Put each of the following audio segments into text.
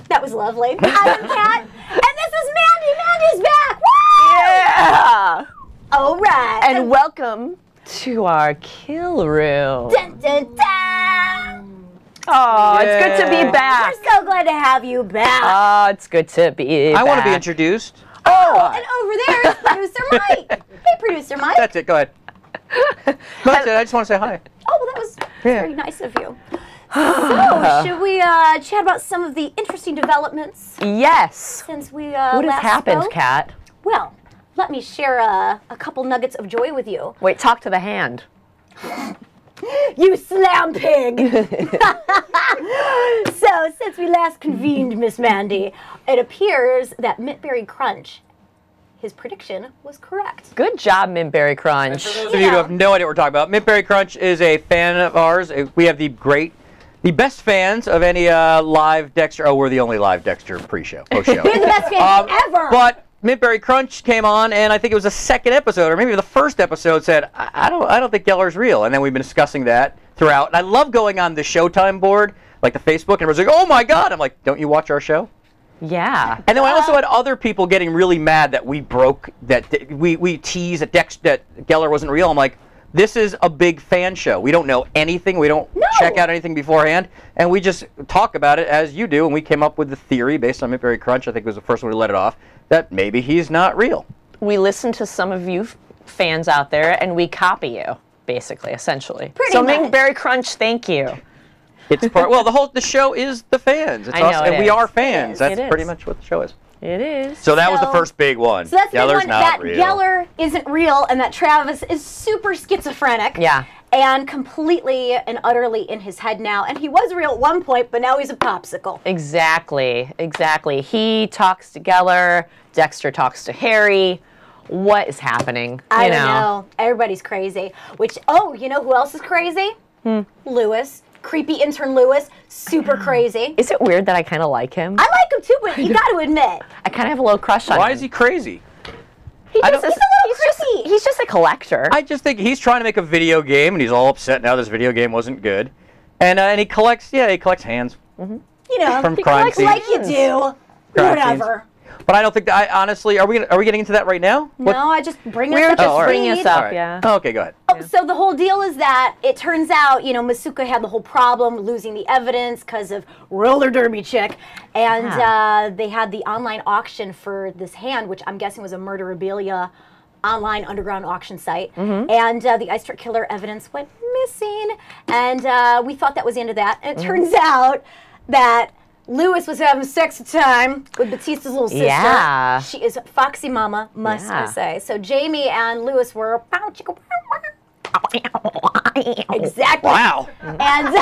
That was lovely. I'm Kat, and this is Mandy. Mandy's back. Woo! Yeah. All right. And welcome to our kill room. Dun, dun, dun. Oh, it's good to be back. We're so glad to have you back. Oh, it's good to be back. I want to be introduced. Oh, and over there is Producer Mike. Hey, Producer Mike. That's it. Go ahead. That's it. I just want to say hi. Oh, well, that was very nice of you. So, should we chat about some of the interesting developments? Yes. Since we What has happened, Kat? Well, let me share a couple nuggets of joy with you. Wait, talk to the hand. You slam pig! So, since we last convened, Miss Mandy, it appears that Mintberry Crunch, his prediction was correct. Good job, Mintberry Crunch. For those of you who have no idea what we're talking about, Mintberry Crunch is a fan of ours. We have the best fans of any live Dexter. Oh, we're the only live Dexter pre-show, post-show. You're the best fan ever! But Mintberry Crunch came on, and I think it was the second episode, or maybe the first episode, said, I don't think Geller's real. And then we've been discussing that throughout. And I love going on the Showtime board, like the Facebook, and everyone's like, oh my God! I'm like, don't you watch our show? Yeah. And then I also had other people getting really mad that we we teased that Geller wasn't real. I'm like, this is a big fan show. We don't know anything. We don't check out anything beforehand. And we just talk about it as you do. And we came up with the theory based on Mintberry Crunch. I think it was the first one to let it off, that maybe he's not real. We listen to some of you fans out there, and we copy you, basically, essentially. Pretty so much. Mintberry Crunch, thank you. It's part. Well, the show is the fans. It's I know us, it and we is. are fans. It is. That's pretty much what the show is. It is. So that was the first big one. So that's the big Geller's one, not that real. Geller isn't real and that Travis is super schizophrenic. Yeah. And completely and utterly in his head now. And he was real at one point, but now he's a popsicle. Exactly. Exactly. He talks to Geller. Dexter talks to Harry. What is happening? I don't know. Everybody's crazy. Which, oh, you know who else is crazy? Lewis. Creepy intern Lewis. Super crazy. Is it weird that I kind of like him? I like him too, but you got to admit. I kind of have a little crush on him. Why is he crazy? He's I just, don't- he's just a collector. I just think he's trying to make a video game, and he's all upset now this video game wasn't good. And he collects hands You know, from he crime collects scenes. like you do. Crime Whatever. But I don't think that, honestly, are we getting into that right now? No, I just bring We us were up to just all right. bringing us speed. up, All right. yeah. Oh, okay, go ahead. Oh, so the whole deal is that it turns out, you know, Masuka had the whole problem losing the evidence because of roller derby chick, and they had the online auction for this hand, which I'm guessing was a murderabilia online underground auction site, and the Ice Truck Killer evidence went missing, and we thought that was the end of that, and it turns out that Lewis was having sex time with Batista's little sister. Yeah. She is Foxy Mama, must I say. So Jamie and Lewis were exactly. Wow. And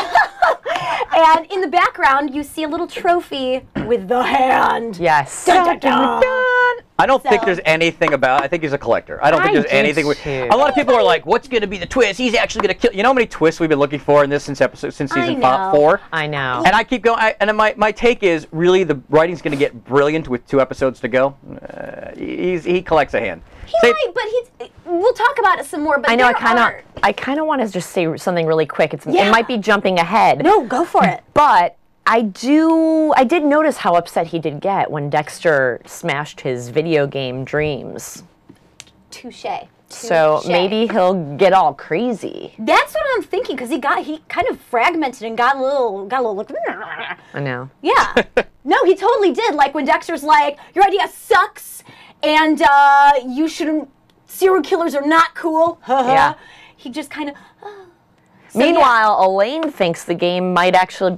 and in the background you see a little trophy with the hand. Yes. Dun, dun, dun. I don't think So- there's anything about. I think he's a collector. I don't think I there's do anything. too. A lot of people are like, "What's going to be the twist? He's actually going to kill." You know how many twists we've been looking for in this since season know. 4. I know. And I keep going. And my take is really the writing's going to get brilliant with 2 episodes to go. He collects a hand. He might, but we'll talk about it some more. But I know. there I kind of want to just say something really quick. It Yeah. might be jumping ahead. No, go for it. But I did notice how upset he did get when Dexter smashed his video game dreams. Touche. So maybe he'll get all crazy. That's what I'm thinking, because he kind of fragmented and got a little like. I know. Yeah. No, he totally did. Like when Dexter's like, your idea sucks, and you shouldn't. Serial killers are not cool. Yeah. He just kind of. So, Meanwhile, Elaine thinks the game might actually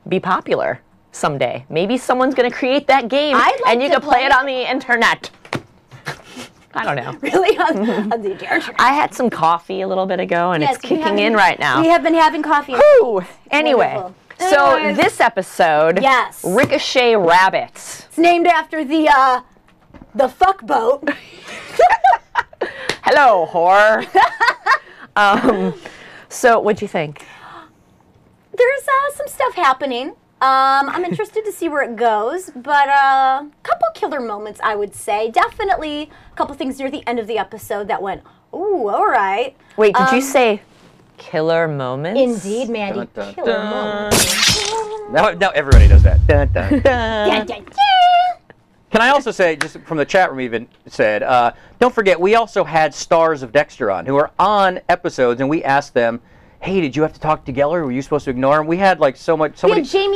be popular someday. Maybe someone's going to create that game, I'd like and you to can play play it on the internet. I don't know. really on the internet. I had some coffee a little bit ago, and Yes, it's we kicking have- in right now. We have been having coffee. Whew. Anyway, Wonderful. so Anyways. this episode, Yes. Ricochet Rabbit. It's named after the fuck boat. Hello, whore. So, what'd you think? There's some stuff happening. I'm interested to see where it goes, but a couple killer moments, I would say. Definitely a couple things near the end of the episode that went, ooh, all right. Wait, did you say killer moments? Indeed, Mandy. Dun, dun, Killer dun. moments. Now everybody does that. Dun, dun, dun. Dun, dun, dun. Can I also say, just from the chat room even said, don't forget, we also had stars of Dexter on, who are on episodes, and we asked them, hey, did you have to talk to Geller? Were you supposed to ignore him? We had like so much We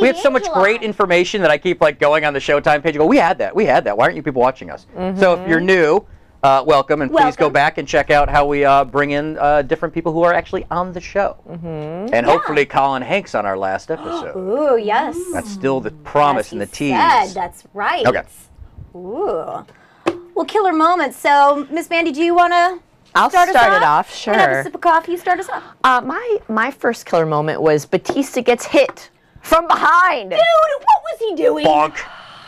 had so much great information that I keep like going on the Showtime page and go, we had that. Why aren't you people watching us? So if you're new, welcome, and please go back and check out how we bring in different people who are actually on the show. And hopefully Colin Hanks on our last episode. Ooh, yes. That's still the promise As and the he tease. said, that's right. Okay. Ooh. Well, killer moments. So, Miss Mandy, do you want to I'll start us start it off? off, Wanna have a sure. sip of coffee. You start us off. My first killer moment was Batista gets hit from behind. Dude, what was he doing? Bonk.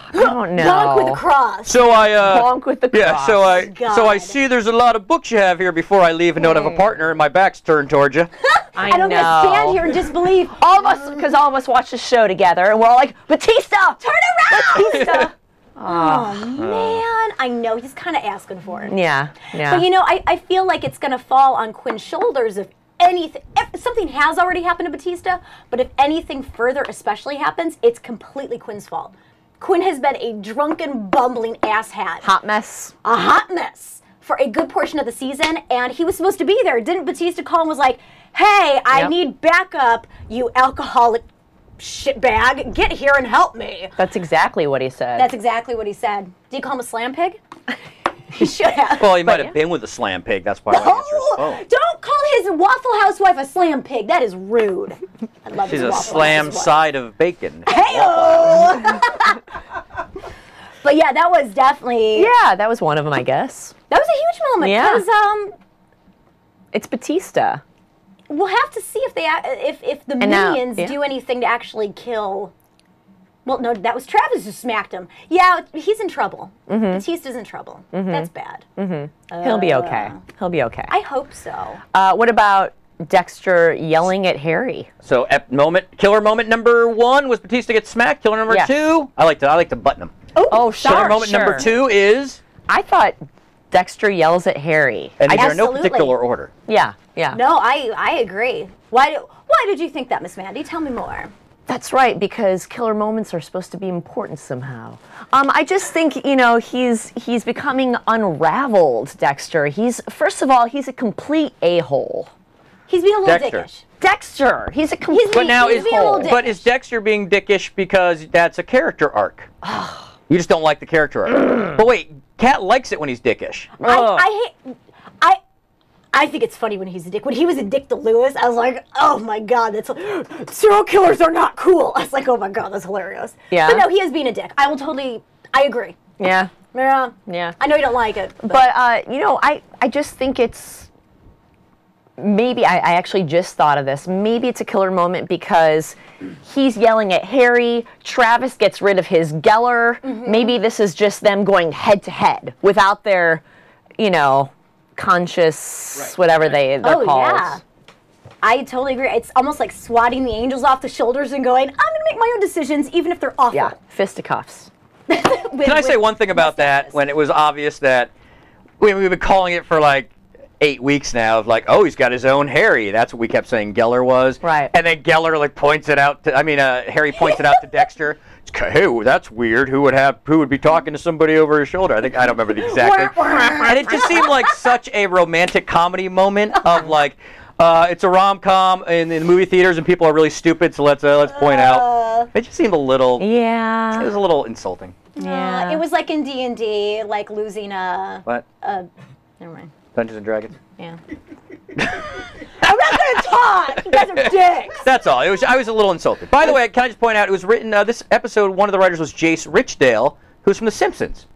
I don't know. Bonk with a cross. So I Bonk with the cross. yeah. So I God. see there's a lot of books you have here before I leave and don't have a partner and my back's turned towards you. I And I'm know. gonna stand here and disbelieve. All of us, because all of us watched the show together, and we're all like, Batista, Turn around! Batista. Oh man, I know he's kind of asking for it. Yeah, yeah. But you know, I feel like it's gonna fall on Quinn's shoulders if anything. If something has already happened to Batista, but if anything further especially happens, it's completely Quinn's fault. Quinn has been a drunken, bumbling asshat. Hot mess. A hot mess for a good portion of the season, and he was supposed to be there. Didn't Batista call and was like, hey, I Yep. need backup, you alcoholic shitbag. Get here and help me. That's exactly what he said. That's exactly what he said. Did you call him a slam pig? He should have. Well, he might have been with a slam pig. That's why I didn't answer his phone. Don't call his Waffle House wife a slam pig. That is rude. I love She's his a Waffle slam House wife. side of bacon. Hey-o! But yeah, that was definitely yeah, that was one of them, I guess. that was a huge moment Yeah. because It's Batista. we'll have to see if they if the And now- minions yeah. do anything to actually kill. Well, no, that was Travis who smacked him. Yeah, he's in trouble. Batista's in trouble. That's bad. He'll be okay. He'll be okay. I hope so. What about Dexter yelling at Harry? So, killer moment number 1 was Batista gets smacked. Killer number Yes. 2, I like to button them. Oh, Killer sure, moment number 2 is, I thought Dexter yells at Harry. and these are in no Absolutely. particular order. Yeah, yeah. No, I agree. Why did you think that, Miss Mandy? Tell me more. That's right, because killer moments are supposed to be important somehow. I just think, you know, he's becoming unraveled, Dexter. First of all, he's a complete a-hole. He's being a little Dexter. dickish. Dexter, he's a complete But now he's being a little but is Dexter being dickish because that's a character arc? You just don't like the character arc. But wait, Kat likes it when he's dickish. I think it's funny when he's a dick. When he was a dick to Lewis, I was like, oh my god, serial killers are not cool. I was like, oh my god, that's hilarious. Yeah. But no, he is being a dick. I agree. Yeah, Yeah. yeah. I know you don't like it. But, you know, I just think it's, maybe, I actually just thought of this, maybe it's a killer moment because he's yelling at Harry, Travis gets rid of his Geller, maybe this is just them going head to head without their, you know, conscious, whatever they're called. Yeah. I totally agree. It's almost like swatting the angels off the shoulders and going, I'm going to make my own decisions, even if they're awful. Yeah, fisticuffs. Can I say one thing about that? When it was obvious that we've been calling it for like 8 weeks now of like, oh, he's got his own Harry. That's what we kept saying Geller was. Right. And then Geller like points it out to, Harry points it out to Dexter. Hey, that's weird. Who would be talking to somebody over his shoulder? I don't remember the exact thing. And it just seemed like such a romantic comedy moment of like, it's a rom-com in the movie theaters and people are really stupid, so let's point out. It just seemed a little, Yeah. it was a little insulting. Yeah. It was like in D&D, like losing What? never mind. Dungeons and Dragons? Yeah. I'm not going to talk. You guys are dicks. That's all. I was a little insulted. By the way, can I just point out, it was written, this episode, one of the writers was Jace Richdale, who's from The Simpsons.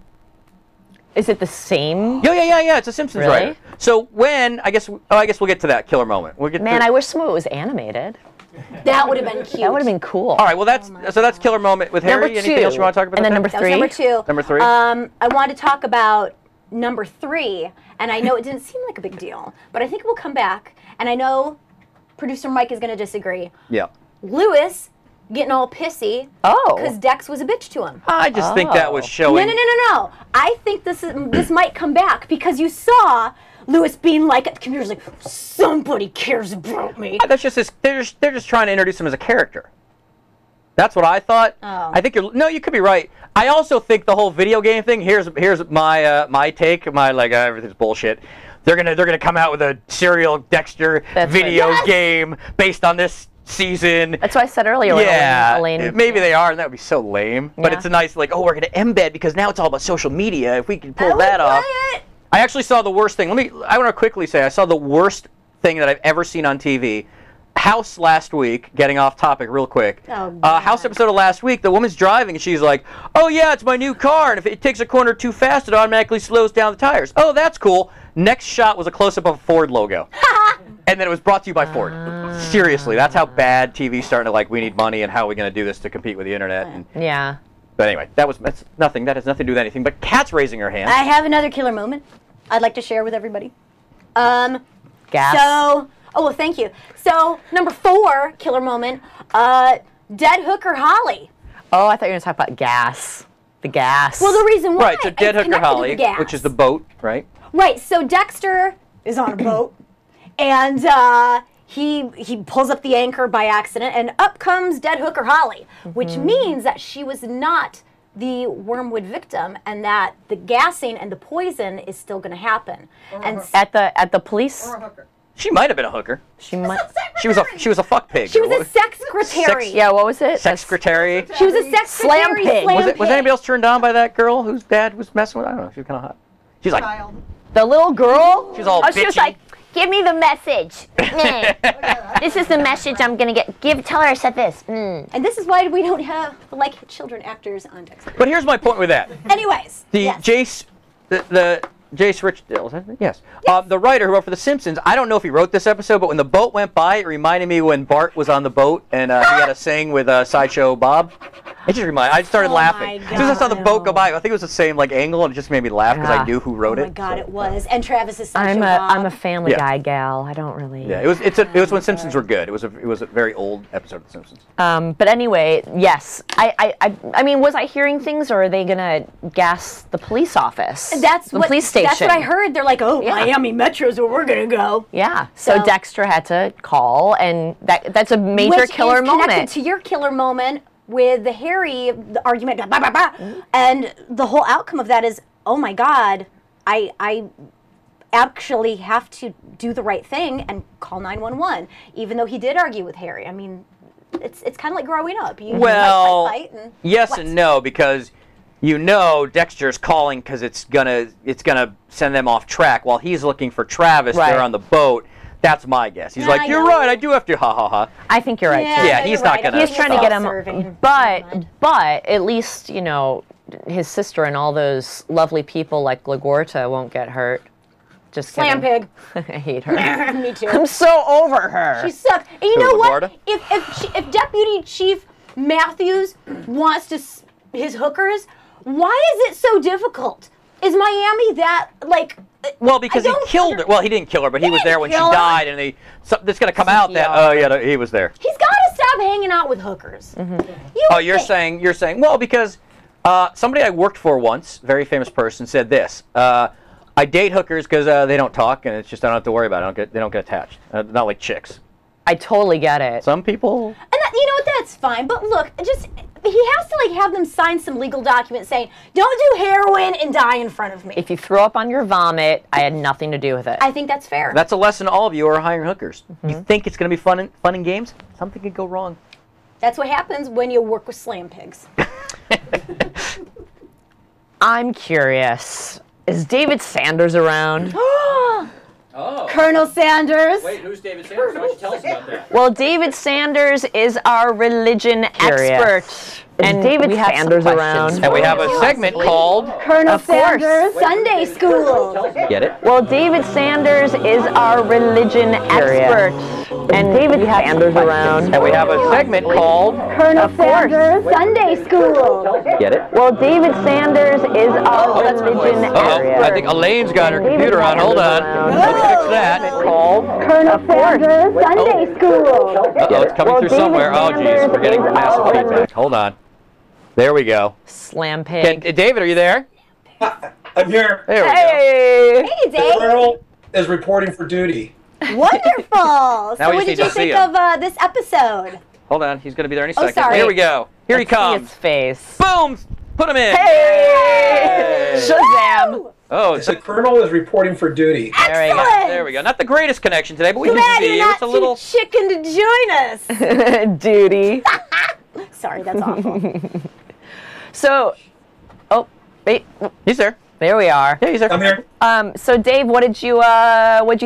Is it the same? Yeah, it's a Simpsons Really? writer. So when, I guess we'll get to that killer moment. We'll get Man, to, I wish some of it was animated. That would have been cute. That would have been cool. all right, well, that's killer moment with Number Harry. Anything else you want to talk about? And then that? number That was three. number 2. Number 3? I want to talk about number 3, and I know it didn't seem like a big deal, but I think it will come back, and I know producer Mike is going to disagree. Yeah. Lewis getting all pissy because Dex was a bitch to him. I just think that was showing. No. I think this might come back because you saw Lewis being like at the computer's like, somebody cares about me. That's just this, they're just trying to introduce him as a character. That's what I thought. Oh. I think you could be right. I also think the whole video game thing. Here's my my take. Everything's bullshit. They're gonna come out with a serial Dexter video game based on this season. That's what I said earlier. Yeah, Elaine, maybe they are, and that would be so lame. But it's a nice we're gonna embed because now it's all about social media. If we can pull that off. I actually saw the worst thing. I want to quickly say I saw the worst thing that I've ever seen on TV. House last week, getting off topic real quick. House episode of last week, the woman's driving and she's like, oh yeah, it's my new car, and if it takes a corner too fast, it automatically slows down the tires. Oh, that's cool. Next shot was a close-up of a Ford logo. And then it was brought to you by Ford. Seriously, that's how bad TV's starting to we need money and how are we going to do this to compete with the internet. And, yeah. But anyway, that's nothing. That has nothing to do with anything. But Kat's raising her hand. I have another killer moment I'd like to share with everybody. Gas. Well, thank you. So, number 4 killer moment, dead hooker Holly. Oh, I thought you were going to talk about gas. The gas. Well, the reason why. Right, so dead hooker Holly, which is the boat, right? Right, so Dexter is on a boat, and he pulls up the anchor by accident, and up comes dead hooker Holly, which means that she was not the wormwood victim, and that the gassing and the poison is still going to happen. And at the police. She might have been a hooker. She might. She was a fuck pig. She was a secretary. Yeah, what was it? Secretary. She was a secretary. Slam pig. Was anybody else turned on by that girl whose dad was messing with? I don't know. She was kind of hot. She's like the little girl. She's all bitchy. She was like, give me the message. This is the message I'm gonna get. Tell her I said this. And this is why we don't have children actors on Dexter. But here's my point with that. Anyways, Jace, the Jace Richdale, yes. The writer who wrote for The Simpsons, I don't know if he wrote this episode, but when the boat went by, it reminded me when Bart was on the boat and he had to sing with Sideshow Bob. It just reminded I started laughing. As soon as I saw the boat go by, I think it was the same angle, and it just made me laugh because I knew who wrote it. Oh my God, it was. And Travis's Sideshow Bob. I'm a Family Guy gal. I don't really. Yeah, it was when Simpsons were good. It was a very old episode of The Simpsons. But anyway, yes. I mean, was I hearing things, or are they gonna gas the police office? The police station. That's what I heard. They're like, Miami Metro's where we're gonna go. Yeah. So Dexter had to call, and that's a major killer moment. Connected to your killer moment with the Harry argument, and the whole outcome of that is, oh my God, I actually have to do the right thing and call 911, even though he did argue with Harry. I mean, it's kind of like growing up. You fight, and yes and no, because Dexter's calling because it's gonna send them off track while he's looking for Travis. Right. They're on the boat. That's my guess. He's like, you're right. I do have to. Ha ha ha. I think you're right too. Yeah, he's not gonna. He's trying to get him, but at least his sister and all those lovely people like LaGuardia won't get hurt. Just Slam pig. I hate her. Me too. I'm so over her. She sucks. And you know what? If Deputy Chief Matthews wants his hookers, why is it so difficult? Is Miami that Well, because he killed her. Well, he didn't kill her, but he was there when she died, and it's going to come out that he was there. He's got to stop hanging out with hookers. You're saying well, because somebody I worked for once, very famous person, said this. I date hookers because they don't talk, and it's just I don't have to worry about it. They don't get attached. Not like chicks. I totally get it. Some people. And you know what? That's fine. But look, he has to have them sign some legal document saying, "Don't do heroin and die in front of me." If you throw up on your vomit, I had nothing to do with it. I think that's fair. That's a lesson all of you are hiring hookers. You think it's going to be fun and games? Something could go wrong. That's what happens when you work with slam pigs. I'm curious. Is David Sanders around? Colonel Sanders. Wait, who's David Sanders? Why don't you tell us about that? Well, David Sanders is our religion expert. And David Sanders around. And we have a segment called Colonel Sanders Sunday School. Get it? Well, David Sanders is our religion expert. And David Sanders around. And we have a segment called Colonel Sanders Sunday School. Get it? Well, David Sanders is our religion area. I think Elaine's got her computer on. Hold on. Let's fix that. Called Colonel Sanders Sunday School. Uh-oh, it's coming through somewhere. Oh, geez, we're getting massive feedback. Hold on. There we go. Slam pig. David, are you there? I'm here. There we go. Hey, The Dave. Colonel is reporting for duty. Wonderful. Now So we what just did need you to see think him. of this episode? Hold on. He's going to be there any Oh, second. sorry. Here we go. Here he Let's see comes. his face. Boom! Put him in. Hey! Shazam! Oh, The Colonel is reporting for duty. There we go. Excellent. there we go. Not the greatest connection today, but we Too can bad see you're you. not It's a little... too chicken to join us. Duty. Sorry, that's awful. So, oh, wait. He's there. There we are. Yeah, he's there. I'm here. So Dave, what did you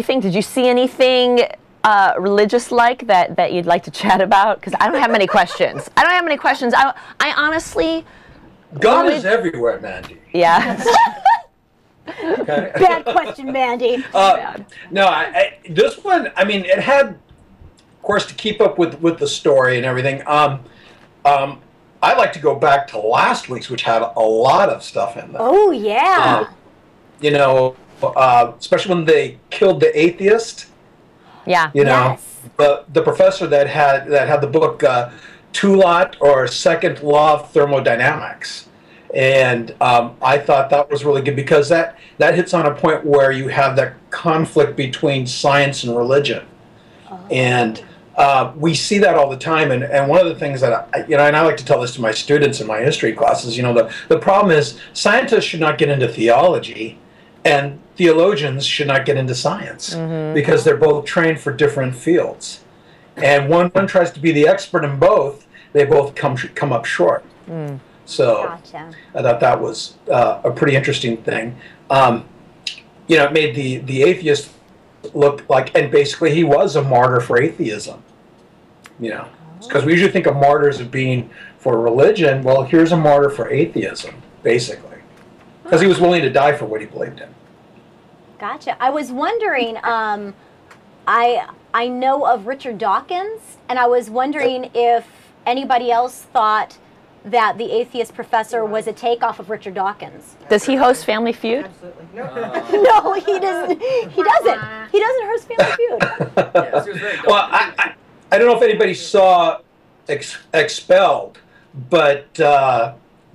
think? Did you see anything religious-like that you'd like to chat about? Because I don't have many questions. I honestly, God is everywhere, Mandy. yeah. Okay. Bad question, Mandy. No, this one, I mean, it had, of course, to keep up with the story and everything. I'd like to go back to last week's, which had a lot of stuff in there. Oh, yeah. You know, especially when they killed the atheist. Yeah. You know, Yes. the professor that had the book Tulot or Second Law of Thermodynamics, and I thought that was really good because that hits on a point where you have that conflict between science and religion, and we see that all the time. And one of the things that and I like to tell this to my students in my history classes. You know, the problem is scientists should not get into theology, and theologians should not get into science because they're both trained for different fields. And one tries to be the expert in both, they both come up short. So Gotcha. I thought that was a pretty interesting thing. It made the atheist look like, and basically he was a martyr for atheism. Because we usually think of martyrs as being for religion. Well, here's a martyr for atheism, basically, because he was willing to die for what he believed in. Gotcha. I was wondering, I know of Richard Dawkins, and I was wondering if anybody else thought that the atheist professor was a takeoff of Richard Dawkins. Does he host Family Feud? Absolutely. No, he doesn't. He doesn't. He doesn't host Family Feud. Yes, it was very Well, I don't know if anybody saw Expelled, but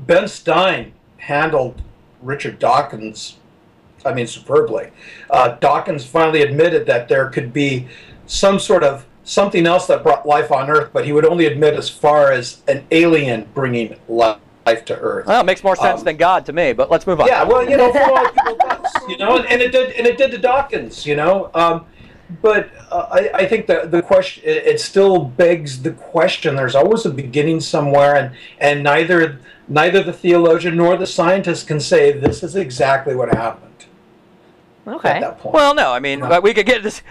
Ben Stein handled Richard Dawkins, superbly. Dawkins finally admitted that there could be something else that brought life on Earth, but he would only admit as far as an alien bringing life to Earth. Well, it makes more sense than God to me, but let's move on. Yeah, well, for a lot of people it does, and it did to Dawkins, But I think the question, it still begs the question. There's always a beginning somewhere, and neither the theologian nor the scientist can say this is exactly what happened. Okay. At that point. Well, no, we could get this.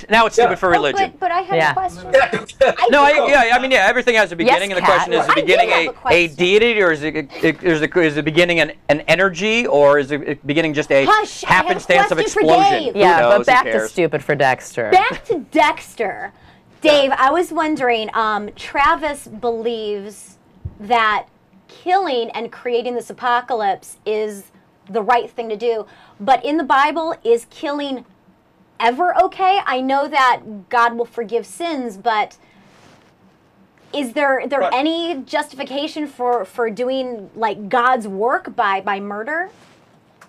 Now it's stupid for religion. But I have Yeah. a question. No, everything has a beginning, and the Kat. question is: I the did beginning have a a question. deity, or is the beginning an energy, or is the beginning just a Hush, I have a happenstance of question for explosion? Dave. Who Yeah, knows? but Who back to cares? stupid for Dexter. Back to Dexter. Dave, I was wondering, Travis believes that killing and creating this apocalypse is the right thing to do. But in the Bible, is killing ever okay? I know that God will forgive sins, but is there Right. any justification for doing like God's work by murder?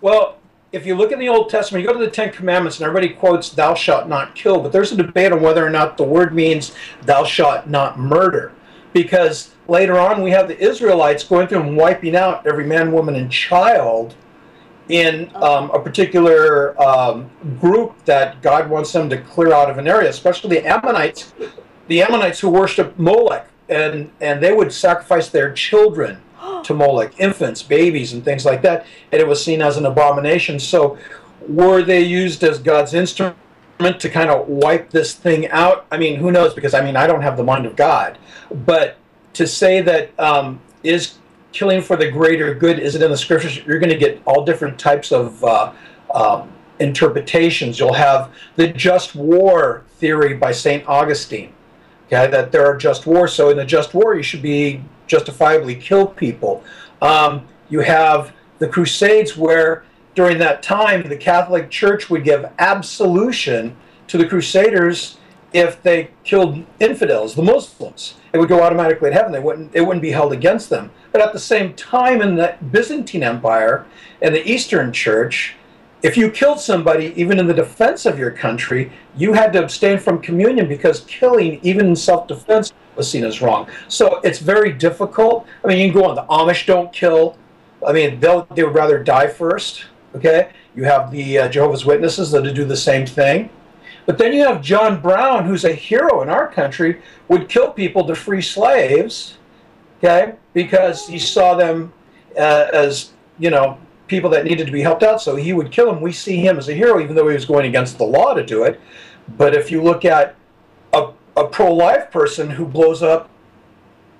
Well, if you look in the Old Testament, you go to the Ten Commandments, and everybody quotes "Thou shalt not kill," but there's a debate on whether or not the word means "Thou shalt not murder," because later on we have the Israelites going through and wiping out every man, woman, and child in a particular group that God wants them to clear out of an area, especially the Ammonites. The Ammonites who worship Molech, and they would sacrifice their children to Molech, infants, babies, and things like that, and it was seen as an abomination. So were they used as God's instrument to kind of wipe this thing out? Who knows, because I don't have the mind of God. But to say that is killing for the greater good, is it in the scriptures? You're going to get all different types of interpretations. You'll have the just war theory by St. Augustine, okay, that there are just wars. So in a just war, you should be justifiably kill people. You have the Crusades, where during that time, the Catholic Church would give absolution to the Crusaders if they killed infidels, the Muslims. It would go automatically to heaven. It wouldn't be held against them. But at the same time, in the Byzantine Empire and the Eastern Church, if you killed somebody, even in the defense of your country, you had to abstain from communion, because killing, even in self-defense, was seen as wrong. So it's very difficult. I mean, you can go on. The Amish don't kill. I mean, they would rather die first. Okay? You have the Jehovah's Witnesses that do the same thing. But then you have John Brown, who's a hero in our country, would kill people to free slaves, okay, because he saw them as, you know, people that needed to be helped out, so he would kill them. We see him as a hero, even though he was going against the law to do it. But if you look at a pro-life person who blows up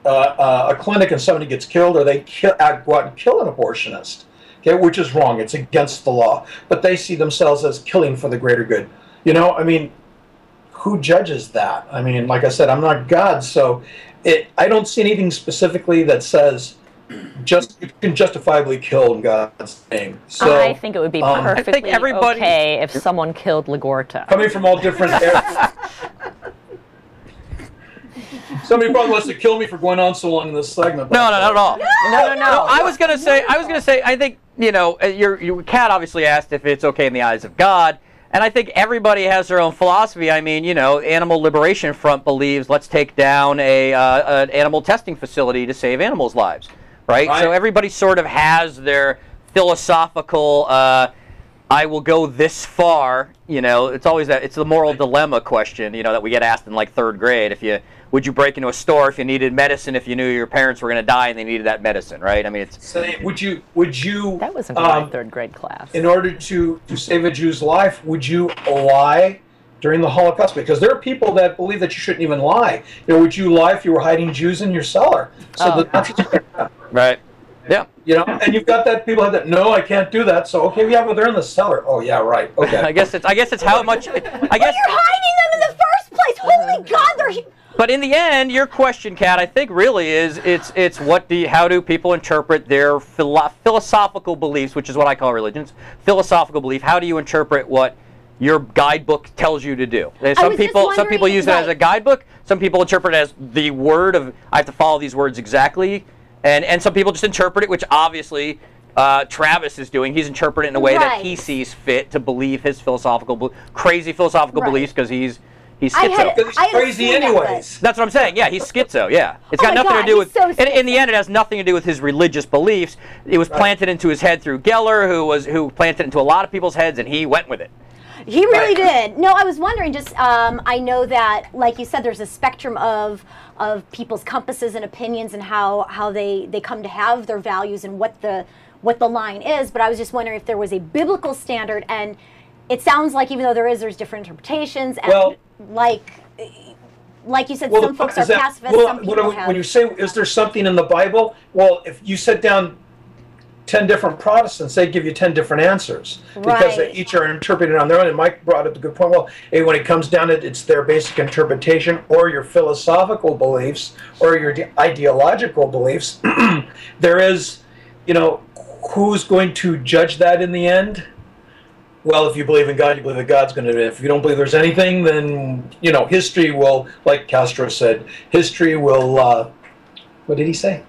a clinic and somebody gets killed, or they go out and kill an abortionist, okay, which is wrong. It's against the law. But they see themselves as killing for the greater good. You know, I mean, who judges that? I mean, like I said, I'm not God, so I don't see anything specifically that says you can justifiably kill in God's name. So I think it would be perfectly okay if someone killed Ligorta. Coming from all different areas. Somebody probably wants to kill me for going on so long in this segment. No, not at all. No. I was gonna say, I think, you know, your cat obviously asked if it's okay in the eyes of God. And I think everybody has their own philosophy. I mean, you know, Animal Liberation Front believes let's take down an animal testing facility to save animals' lives, right? So everybody sort of has their philosophical, I will go this far, you know, it's always that, it's the moral dilemma question, you know, that we get asked in like 3rd grade. Would you break into a store if you needed medicine, if you knew your parents were going to die and they needed that medicine, right? I mean, it's... So would you... That wasn't my 3rd grade class. In order to save a Jew's life, would you lie during the Holocaust? Because there are people that believe that you shouldn't even lie. You know, would you lie if you were hiding Jews in your cellar? So right. Yeah. You know, and you've got that people that, no, I can't do that. So, okay, yeah, but they're in the cellar. Oh, yeah, right. Okay. I guess it's how much... I guess you're hiding them in the first place. Holy God, they're... But in the end, your question, Kat, I think really is it's how do people interpret their philosophical beliefs, which is what I call religions, philosophical belief. How do you interpret what your guidebook tells you to do? Some people use that as a guidebook. Some people interpret it as the word of I have to follow these words exactly, and some people just interpret it, which obviously Travis is doing. He's interpreting it in a way that he sees fit to believe his crazy philosophical beliefs, because he's schizo. He's crazy anyways. That's what I'm saying. Yeah, he's schizo. Yeah, it's got nothing to do with. In the end, it has nothing to do with his religious beliefs. It was planted into his head through Geller, who planted it into a lot of people's heads, and he went with it. He really did. No, I was wondering. Just I know that, like you said, there's a spectrum of people's compasses and opinions, and how they come to have their values and what the line is. But I was just wondering if there was a biblical standard, and it sounds like even though there's different interpretations, and like you said, some folks are pacifists, some people have... When you say, is there something in the Bible? Well, if you sit down 10 different Protestants, they give you 10 different answers. Because they each are interpreting on their own. And Mike brought up a good point. Well, when it comes down to it, it's their basic interpretation, or your philosophical beliefs, or your ideological beliefs. There is, you know, who's going to judge that in the end? Well, if you believe in God, you believe that God's going to do it. If you don't believe there's anything, then, you know, history will, like Castro said, history will, what did he say?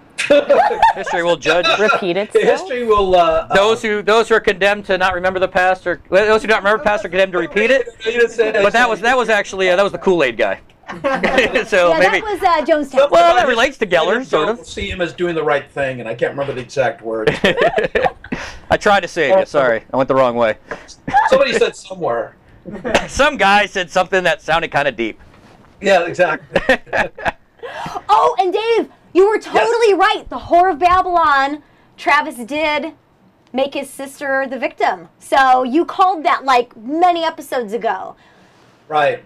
History will judge. Repeat itself. History will... those who are condemned to not remember the past, or those who don't remember the past are condemned to repeat it. But that was actually that was the Kool-Aid guy. So maybe that was Jonestown. Well, that relates to Geller, sort of. See him as doing the right thing, and I can't remember the exact words. I tried to save you. Sorry, I went the wrong way. Somebody said somewhere. Some guy said something that sounded kind of deep. Yeah, exactly. Oh, and Dave, you were totally right. The Whore of Babylon, Travis did make his sister the victim. So you called that like many episodes ago. Right.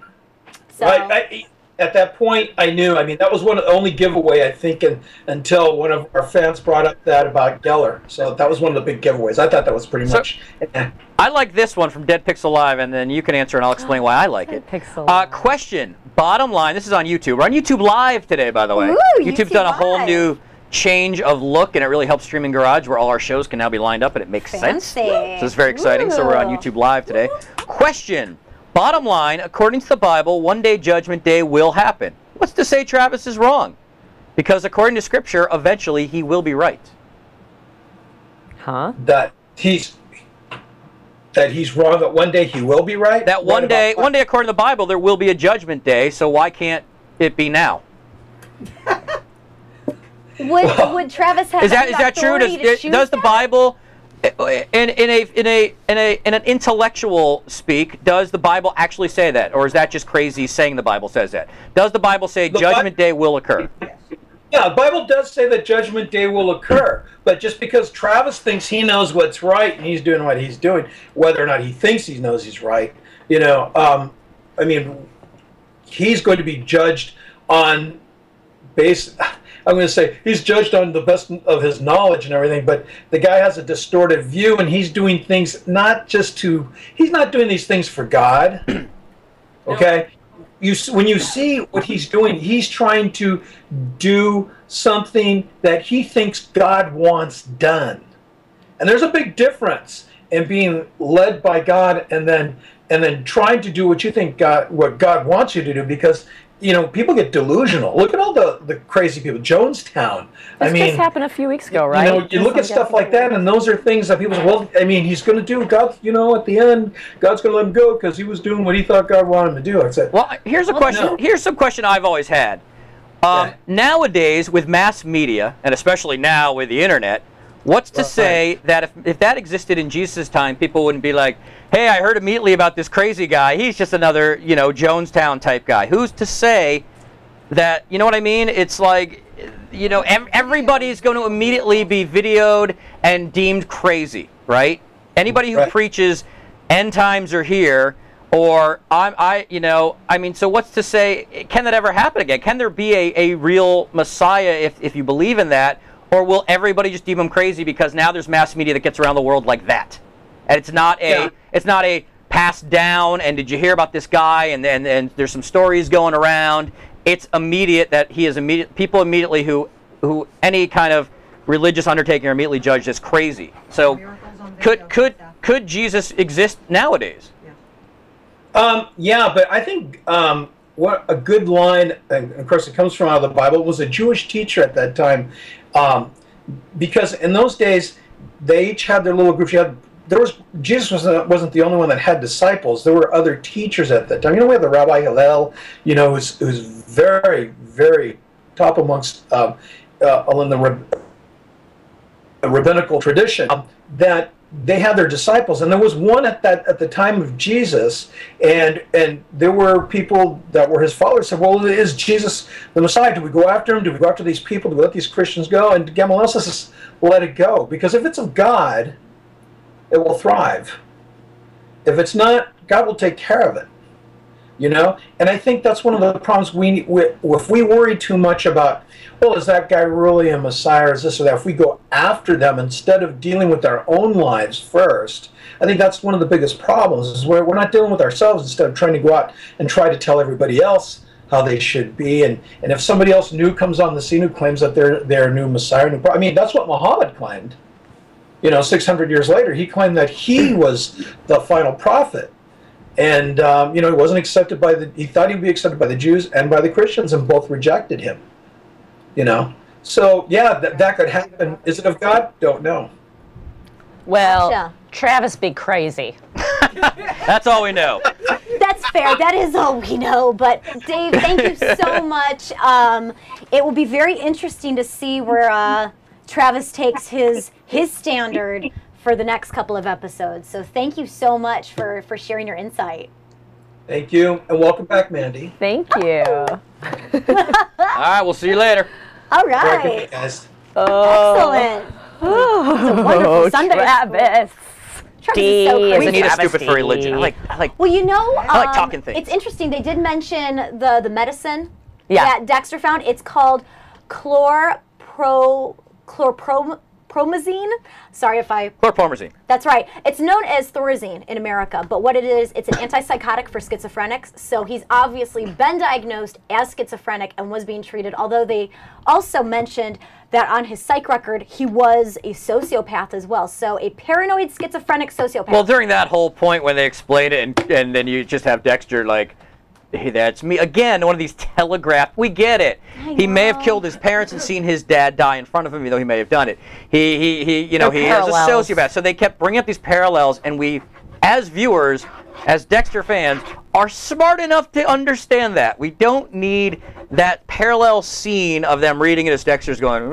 So. Right. at that point, I knew. I mean, that was one of the only giveaway, I think, until one of our fans brought up that about Geller. So that was one of the big giveaways. I thought that was pretty much. I like this one from Dead Pixel Live, and then you can answer, and I'll explain why I like it. Question. Bottom line. This is on YouTube. We're on YouTube Live today, by the way. Ooh, YouTube's done a whole new change of look, and it really helps Streaming Garage, where all our shows can now be lined up, and it makes sense. So it's very exciting. So we're on YouTube Live today. Question. Bottom line, according to the Bible, one day Judgment Day will happen. What's to say Travis is wrong? Because according to Scripture, eventually he will be right. Huh? That he's wrong, that one day he will be right? That one day according to the Bible, there will be a Judgment Day, so why can't it be now? Would Travis have is that true? Does the Bible, in an intellectual speak, does the Bible actually say that, or is that just crazy saying the Bible says that? Does the Bible say Judgment Day will occur? Yeah, the Bible does say that Judgment Day will occur, but just because Travis thinks he knows what's right and he's doing what he's doing, whether or not he thinks he knows he's right, I mean, he's going to be judged on I'm going to say he's judged on the best of his knowledge and everything, but the guy has a distorted view, and he's doing things he's not doing these things for God. Okay? When you see what he's doing, he's trying to do something that he thinks God wants done. And there's a big difference in being led by God and then trying to do what you think what God wants you to do, because people get delusional. Look at all the crazy people. Jonestown. This just happened a few weeks ago, right? You look at stuff like that, and those are things that people say, well, I mean, he's going to do, God, at the end, God's going to let him go because he was doing what he thought God wanted him to do. I said, well, here's a question. No. Here's some question I've always had. Nowadays, with mass media, and especially now with the internet, what's to say that if that existed in Jesus' time, people wouldn't be like, hey, I heard immediately about this crazy guy. He's just another, Jonestown type guy. Who's to say that, you know what I mean? It's like, everybody's going to immediately be videoed and deemed crazy, right? Anybody who preaches end times are here, or so what's to say, can that ever happen again? Can there be a real Messiah if you believe in that? Or will everybody just deem him crazy because now there's mass media that gets around the world like that? And it's not a passed down, and did you hear about this guy, and there's some stories going around. It's immediate that he is people immediately who any kind of religious undertaking are immediately judged as crazy. So could Jesus exist nowadays? Yeah, but I think what a good line, and of course it comes from out of the Bible, was a Jewish teacher at that time, because in those days they each had their little groups. Jesus wasn't the only one that had disciples. There were other teachers at that time. We had the Rabbi Hillel, who's very, very top amongst in the rabbinical tradition, that they had their disciples, and there was one at the time of Jesus, and there were people that were his followers said, well, is Jesus the Messiah? Do we go after him? Do we go after these people? Do we let these Christians go? And Gamaliel says, let it go, because if it's of God, it will thrive. If it's not, God will take care of it. And I think that's one of the problems if we worry too much about, well, is that guy really a Messiah, or is this or that? If we go after them instead of dealing with our own lives first, I think that's one of the biggest problems, is where we're not dealing with ourselves instead of trying to go out and try to tell everybody else how they should be. And if somebody else new comes on the scene who claims that they're a new Messiah, that's what Muhammad claimed. 600 years later, he claimed that he was the final prophet. And, he wasn't accepted he thought he'd be accepted by the Jews and by the Christians, and both rejected him. So, yeah, that could happen. Is it of God? Don't know. Well, Gotcha. Travis be crazy. That's all we know. That's fair. That is all we know. But Dave, thank you so much. It will be very interesting to see where Travis takes his standard for the next couple of episodes. So thank you so much for sharing your insight. Thank you, and welcome back, Mandy. Thank you. All right, we'll see you later. All right. Welcome, guys. Excellent. It's a wonderful Sunday. Travis. Travis D is so is crazy. We need a Travesty. stupid for religion. I like. Well, you know, I like talking things. It's interesting. They did mention the medicine Yeah. that Dexter found. It's called chlorpromazine. Sorry if I... Chlorpromazine. That's right. It's known as Thorazine in America, but what it is, it's an antipsychotic for schizophrenics. So he's obviously been diagnosed as schizophrenic and was being treated, although they also mentioned that on his psych record, he was a sociopath as well. So a paranoid schizophrenic sociopath. Well, during that whole point when they explain it, and then you just have Dexter like, hey, that's me. Again, one of these telegraphed, we get it. He may have killed his parents and seen his dad die in front of him, even though he may have done it. He is a sociopath. So they kept bringing up these parallels, and we, as viewers, as Dexter fans, are smart enough to understand that. We don't need that parallel scene of them reading it as Dexter's going,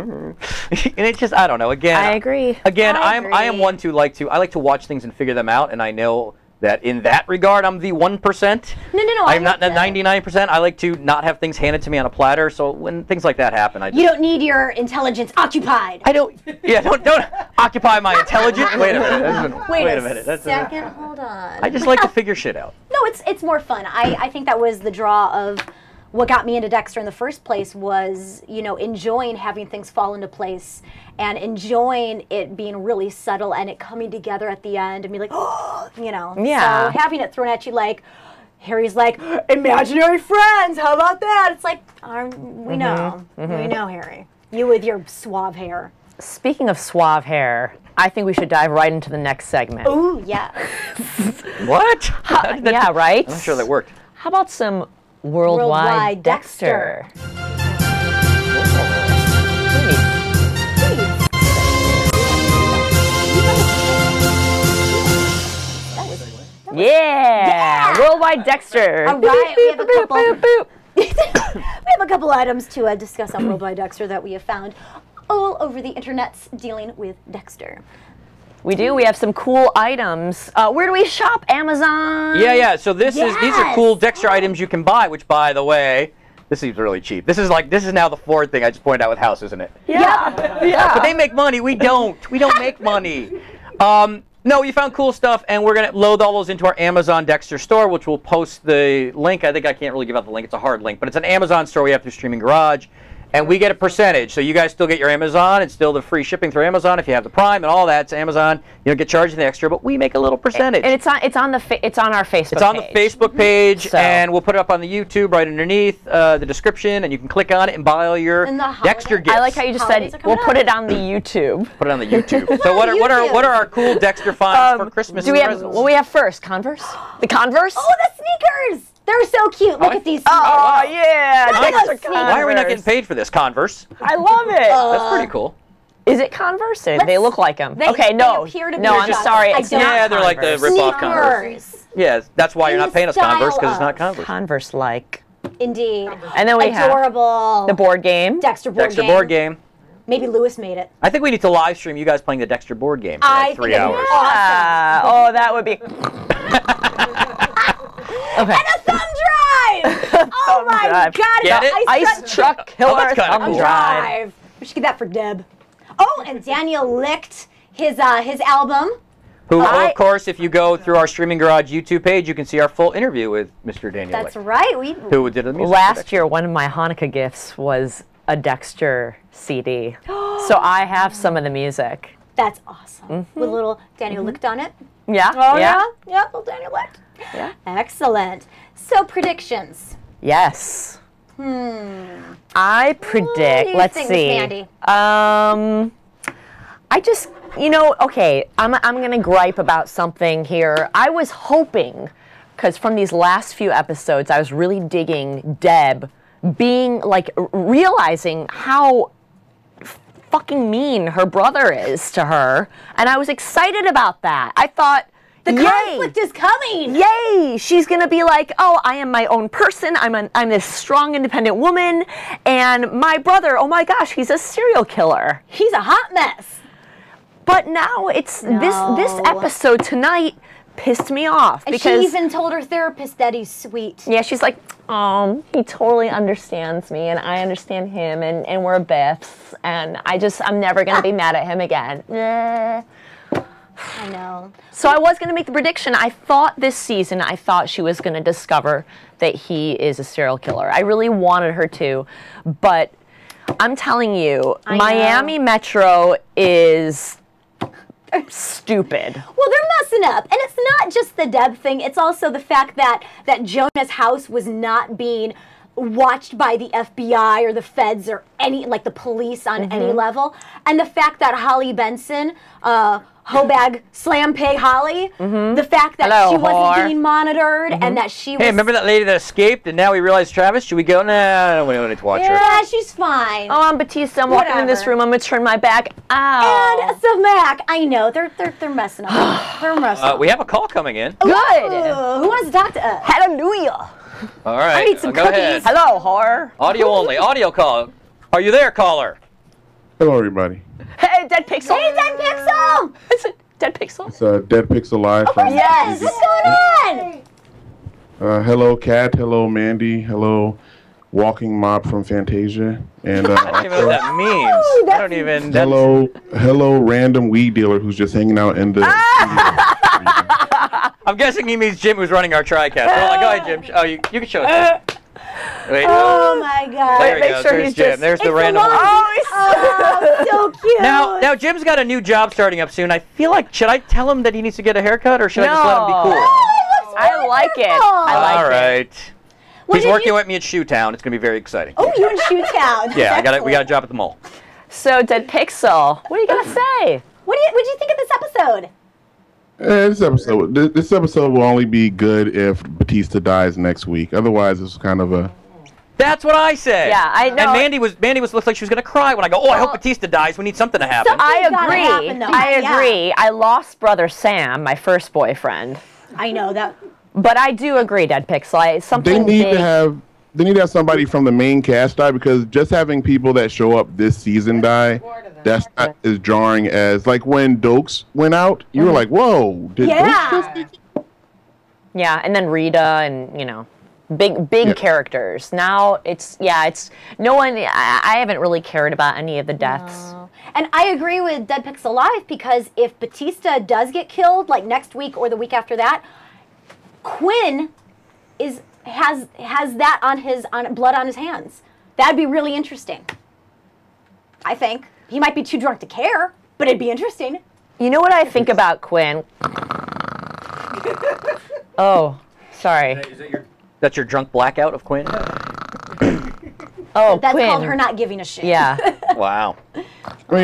and it's just, I don't know. Again, I agree. Again, I I am one to like to watch things and figure them out, and I know that in that regard, I'm the 1%. No. I'm not the 99%. I like to not have things handed to me on a platter. So when things like that happen, You don't need your intelligence occupied. I don't. Yeah, don't occupy my intelligence. Wait a minute. Wait a minute. second. Hold on. I just like to figure shit out. No, it's more fun. I think that was the draw of what got me into Dexter in the first place was, enjoying having things fall into place and enjoying it being really subtle and it coming together at the end and be like, oh, Yeah. So having it thrown at you like, Harry's like, imaginary friends, how about that? It's like, we know. We know, Harry. You with your suave hair. Speaking of suave hair, I think we should dive right into the next segment. Ooh, yeah. What? Yeah, right? I'm not sure that worked. How about some Worldwide Dexter? Yeah! Worldwide Dexter. All right, we have a couple. We have a couple items to discuss on Worldwide Dexter that we have found all over the internets dealing with Dexter. We do. We have some cool items. Where do we shop? Amazon. Yeah. So these are cool Dexter items you can buy. Which, by the way, this seems really cheap. This is now the Ford thing I just pointed out with House, isn't it? Yeah. Yeah. But they make money. We don't. We don't make money. No, we found cool stuff, and we're going to load all those into our Amazon Dexter store, which we'll post the link. I think I can't really give out the link. It's a hard link. But it's an Amazon store we have through Streaming Garage. And we get a percentage. So you guys still get your Amazon. It's still the free shipping through Amazon if you have the Prime and all that. It's Amazon. You don't get charged the extra, but we make a little percentage. And it's on our Facebook page. It's on the Facebook page, So- and we'll put it up on the YouTube right underneath the description, and you can click on it and buy all your And the Dexter holiday- gifts. I like how you just Holidays said are coming we'll put up. it on the YouTube. Put it on the YouTube. So what are our cool Dexter finds for Christmas? Do we have presents? what do we have first? Converse? The Converse? Oh, the sneakers! They're so cute. Look at these sneakers. Oh, yeah. Look at Dexter those sneakers. Why are we not Converse. getting paid for this? Converse. I love it. That's pretty cool. Is it Converse? They look like them. Okay, they no. appear to be No, I'm just- sorry. I It's don't- not Yeah, they're like the Converse. rip-off Converse. Sneakers. Yeah, that's why you're In not paying us Converse, because it's style not of- Converse. Converse-like. Indeed. And then we have Adorable. the board game. Dexter board Dexter game. board game. Maybe Lewis made it. I think we need to live stream you guys playing the Dexter board game for I like 3 think it'd be hours. awesome. Oh, that would be. Okay. And a thumb drive! Oh my drive. God! Get it? Ice truck killer that's kinda thumb cool. drive. We should get that for Deb. Oh, and Daniel licked his album. Who, of course, if you go through our Streaming Garage YouTube page, you can see our full interview with Mr. Daniel That's Licht, right. who did the music. for Last Dexter. year, one of my Hanukkah gifts was a Dexter CD. So I have some of the music. That's awesome. With a little Daniel licked on it. Yeah. Oh yeah. yeah, little Daniel licked. Yeah. Excellent. So predictions. Yes. I predict. What do you Let's think, see. Miss Mandy? I just, okay. I'm gonna gripe about something here. I was hoping, because from these last few episodes, I was really digging Deb being like realizing how fucking mean her brother is to her, and I was excited about that. I thought, The yay! conflict is coming. Yay! She's gonna be like, oh, I am my own person. I'm this strong, independent woman, and my brother, oh my gosh, he's a serial killer. He's a hot mess. But now it's this episode tonight pissed me off And because she even told her therapist that he's sweet. yeah, she's like, he totally understands me and I understand him and we're BFFs and I'm never gonna be mad at him again. I know. So I was going to make the prediction. I thought this season, she was going to discover that he is a serial killer. I really wanted her to, but I'm telling you, Miami Metro is stupid. Well, they're messing up. And it's not just the Deb thing. It's also the fact that Jonah's house was not being watched by the FBI or the feds or any, like the police on any level. And the fact that Holly Benson, Hobag Slam Pig Holly, the fact that she wasn't being monitored and that she was... Hey, remember that lady that escaped and now we realize Travis? Should we go? Nah, we don't need to watch her. Yeah, she's fine. Oh, I'm Batista. I'm walking in this room. I'm going to turn my back. Ow. And Samac. I know. They're messing up. They're messing up. We have a call coming in. Good. Who wants to talk to us? Hallelujah. All right. I need some go cookies. ahead. Hello, whore. Audio only. Audio call. Are you there, caller? Hello, everybody. Hey, Dead Pixel. Hey, Dead Pixel. Is it Dead Pixel? It's Dead Pixel Live. From Yes. What's going on? Hello, Kat. Hello, Mandy. Hello, Walking Mob from Fantasia. And I don't even know what that means. I don't even. hello, random weed dealer who's just hanging out in the. I'm guessing he means Jim, who's running our TriCast. Go ahead, Jim. Oh, you can show us. Wait. Oh my God. There he Make goes. sure There's he's Jim. just- There's the It's random. the one- Oh, so cute. Now Jim's got a new job starting up soon. I feel like, should I tell him that he needs to get a haircut, or should I just let him be No. cool? I like it. I like All it. right. What He's did working you- with me at Shoetown. It's gonna be very exciting. Oh, you in Shoetown. Yeah, That's we got a job at the mall. So, Dead Pixel, what are you going to say? What did you think of this episode? This episode will only be good if Batista dies next week. Otherwise, it's kind of a. That's what I said. Yeah, I know. And Mandy looked like she was gonna cry when I go, oh, I hope Batista dies. We need something to happen. I Something's gotta agree. happen, though. I Yeah. agree. I lost brother Sam, my first boyfriend. I know that. But I do agree, Dead Pixel. Something They need big. to have somebody from the main cast die, because just having people that show up this season die, that's not as jarring as like when Dokes went out. You were like, whoa, did Dokes just Yeah, and then Rita and, big characters. Now it's no one, I haven't really cared about any of the deaths. No. And I agree with Dead Pixel Live, because if Batista does get killed, like next week or the week after that, Quinn has that on blood on his hands. That'd be really interesting. I think. He might be too drunk to care, but it'd be interesting. You know what I think about Quinn? Oh, sorry. That's your drunk blackout of Quinn? Oh, That's Quinn. called her not giving a shit. Yeah. Wow. I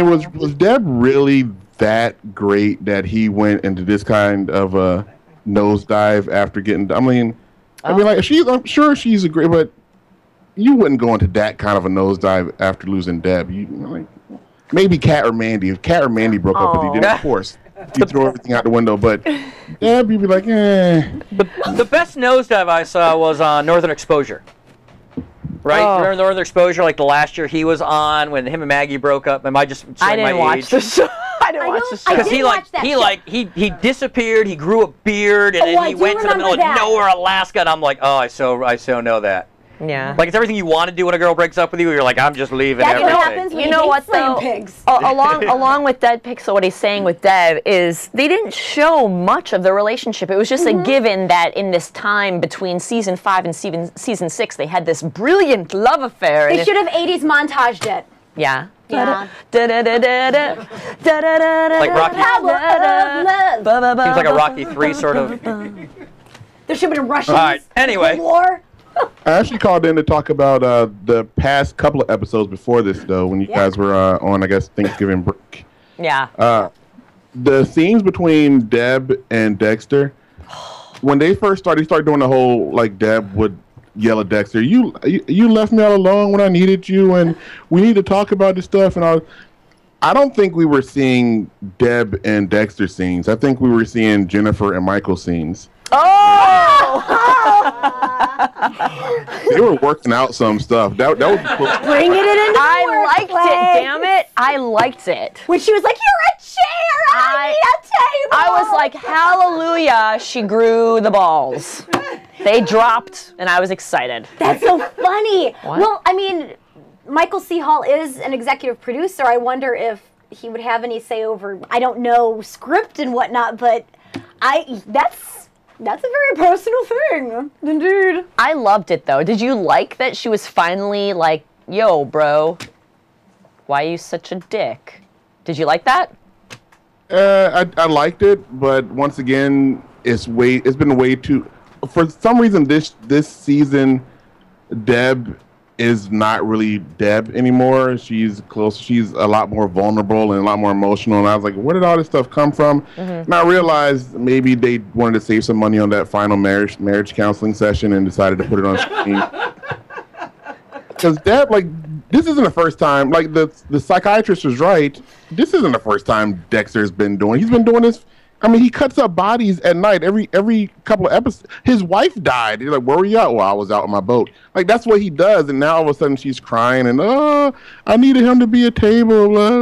mean, was Deb really that great that he went into this kind of a nosedive after getting? I mean, like I'm sure she's a great, but you wouldn't go into that kind of a nosedive after losing Deb. Maybe Kat or Mandy. If Kat or Mandy broke up with you, then of course you throw everything out the window. But Deb, you'd be like, eh. The best nosedive I saw was on Northern Exposure. Right? Oh. Remember Northern Exposure, like the last year he was on when him and Maggie broke up? Am I just showing I didn't my watch age? the show. I didn't watch the show. I Because did watch that show. he disappeared. He grew a beard, and Oh, then I he do went to the middle of remember that. nowhere, Alaska, and I'm like, oh, I so know that. Yeah. Like, it's everything you want to do when a girl breaks up with you. You're like, I'm just leaving That's what everything. happens when You know what, slam though? pigs. Along with Dead Pixel, what he's saying with Deb is they didn't show much of the relationship. It was just a given that in this time between season 5 and season 6, they had this brilliant love affair. They should have 80s montaged it. Yeah. Yeah. Like Rocky. Power of love. Seems like a Rocky 3 sort of. There should have been Russians. All right, anyway. Cold War. I actually called in to talk about the past couple of episodes before this, though, when you guys were on, I guess, Thanksgiving break. Yeah. The scenes between Deb and Dexter, when they first started doing the whole, like, Deb would yell at Dexter, you left me all alone when I needed you, and we need to talk about this stuff. And I don't think we were seeing Deb and Dexter scenes. I think we were seeing Jennifer and Michael scenes. They were working out some stuff. That was cool. Bringing it into I liked workplace. it, damn it. I liked it. When she was like, you're a chair, I need a table. I was like, hallelujah, she grew the balls. They dropped, and I was excited. That's so funny. What? Well, I mean, Michael C. Hall is an executive producer. I wonder if he would have any say over, I don't know, script and whatnot, but that's a very personal thing, indeed. I loved it, though. Did you like that she was finally like, yo, bro, why are you such a dick? Did you like that? I liked it, but once again, it's been way too. For some reason, this season, Deb is not really Deb anymore. She's close. She's a lot more vulnerable and a lot more emotional. And I was like, where did all this stuff come from? And I realized maybe they wanted to save some money on that final marriage counseling session and decided to put it on screen. Because Deb, like, this isn't the first time. Like the psychiatrist was right. This isn't the first time Dexter's been doing. He's been doing this. I mean, he cuts up bodies at night every couple of episodes. His wife died. He's like, where were you at? Well, I was out on my boat. Like, that's what he does. And now all of a sudden she's crying and, I needed him to be a table. True.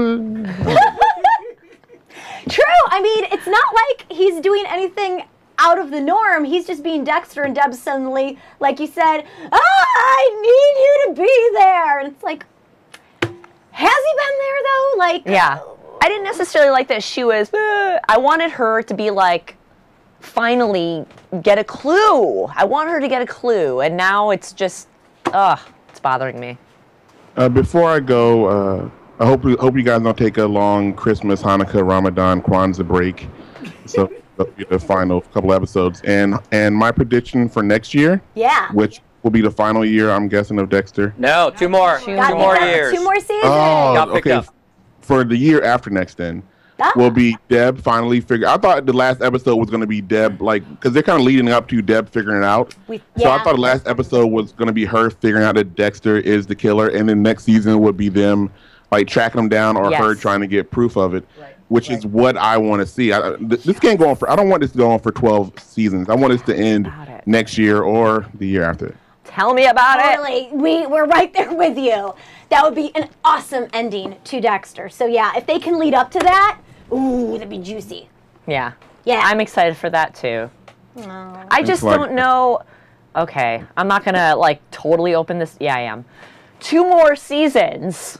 I mean, it's not like he's doing anything out of the norm. He's just being Dexter, and Deb suddenly, like you said, I need you to be there. And it's like, has he been there, though? Like, yeah. I didn't necessarily like that she was, I wanted her to be like, finally get a clue. I want her to get a clue. And now it's just, it's bothering me. Before I go, I hope you guys don't take a long Christmas, Hanukkah, Ramadan, Kwanzaa break. So that'll be the final couple episodes. And my prediction for next year, which will be the final year, I'm guessing, of Dexter. No, two more years. 2 more seasons. Oh, okay. For the year after next, then will be Deb finally figure. I thought the last episode was going to be Deb, like, because they're kind of leading up to Deb figuring it out. So I thought the last episode was going to be her figuring out that Dexter is the killer, and then next season would be them like tracking him down, or her trying to get proof of it, which is what I want to see. This can't go on for. I don't want this to go on for 12 seasons. I want this to end next year or the year after. Tell me about it. We're right there with you. That would be an awesome ending to Dexter. So yeah, if they can lead up to that, ooh, that'd be juicy. Yeah. Yeah. I'm excited for that too. I just don't know. Okay, I'm not gonna like totally open this. Yeah, I am. 2 more seasons.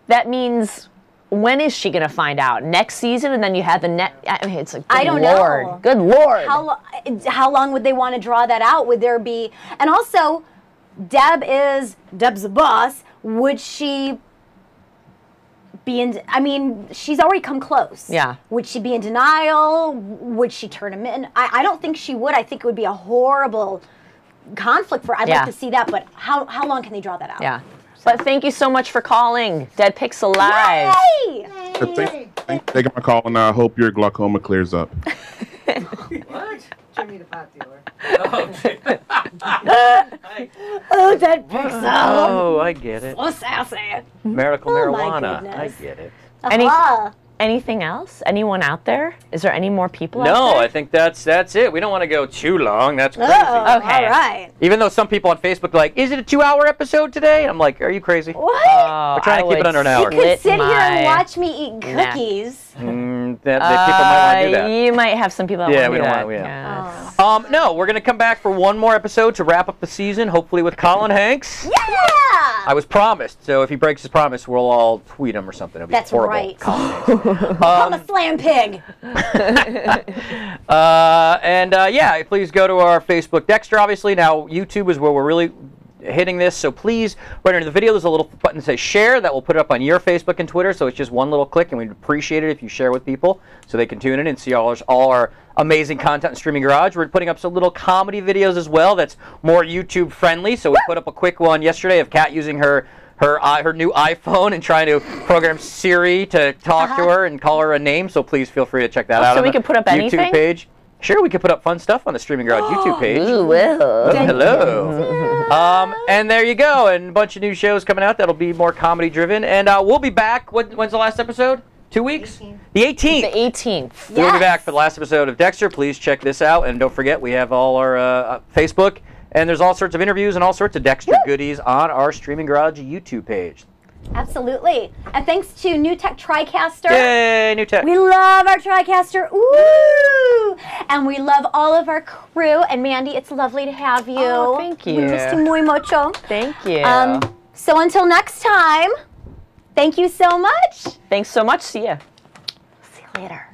That means, when is she gonna find out? Next season, and then you have the I mean, it's like, I don't know. Good Lord. How long would they want to draw that out? Would there be? And also, Deb's the boss. Would she be in? I mean, she's already come close. Yeah. Would she be in denial? Would she turn him in? I don't think she would. I think it would be a horrible conflict for. I'd like to see that, but how long can they draw that out? Yeah. But thank you so much for calling Dead Pixel Live. Yay! Thanks for taking my call, and I hope your glaucoma clears up. What? Jimmy the pot dealer. Oh, Dead Pixel. Oh, I get it. So sassy. Miracle marijuana. goodness. I get it. Anything else? Anyone out there? Is there any more people out No, there? I think that's it. We don't want to go too long. That's crazy. Okay. All right. Even though some people on Facebook are like, is it a 2-hour episode today? I'm like, are you crazy? What? Oh, We're trying to keep it under an hour. You could sit here and watch me eat cookies. People might want to do that. You might have some people that Yeah, want we to do don't that. want. No, we're gonna come back for one more episode to wrap up the season, hopefully with Colin Hanks. Yeah. I was promised, so if he breaks his promise, we'll all tweet him or something. It'll be That's horrible. right. Colin Hanks. I'm a slam pig. Please go to our Facebook, Dexter. Obviously, now YouTube is where we're really hitting this, so please, right under the video, there's a little button that says share. That will put it up on your Facebook and Twitter, so it's just one little click, and we'd appreciate it if you share with people so they can tune in and see all our amazing content in Streaming Garage. We're putting up some little comedy videos as well that's more YouTube friendly, so we put up a quick one yesterday of Kat using her new iPhone and trying to program Siri to talk to her and call her a name, so please feel free to check that out so on we the can put up YouTube anything? page. Sure, we could put up fun stuff on the Streaming Garage YouTube page. Ooh, well. Hello. And there you go. And a bunch of new shows coming out that'll be more comedy driven. And we'll be back. When's the last episode? 2 weeks? 18th. The 18th. The 18th. We'll be back for the last episode of Dexter. Please check this out. And don't forget, we have all our Facebook. And there's all sorts of interviews and all sorts of Dexter goodies on our Streaming Garage YouTube page. Absolutely. And thanks to New Tech TriCaster. Yay, New Tech. We love our TriCaster. Ooh! And we love all of our crew. And Mandy, it's lovely to have you. Oh, thank you. We miss you muy mucho. Thank you. So until next time, thank you so much. Thanks so much. See ya. See you later.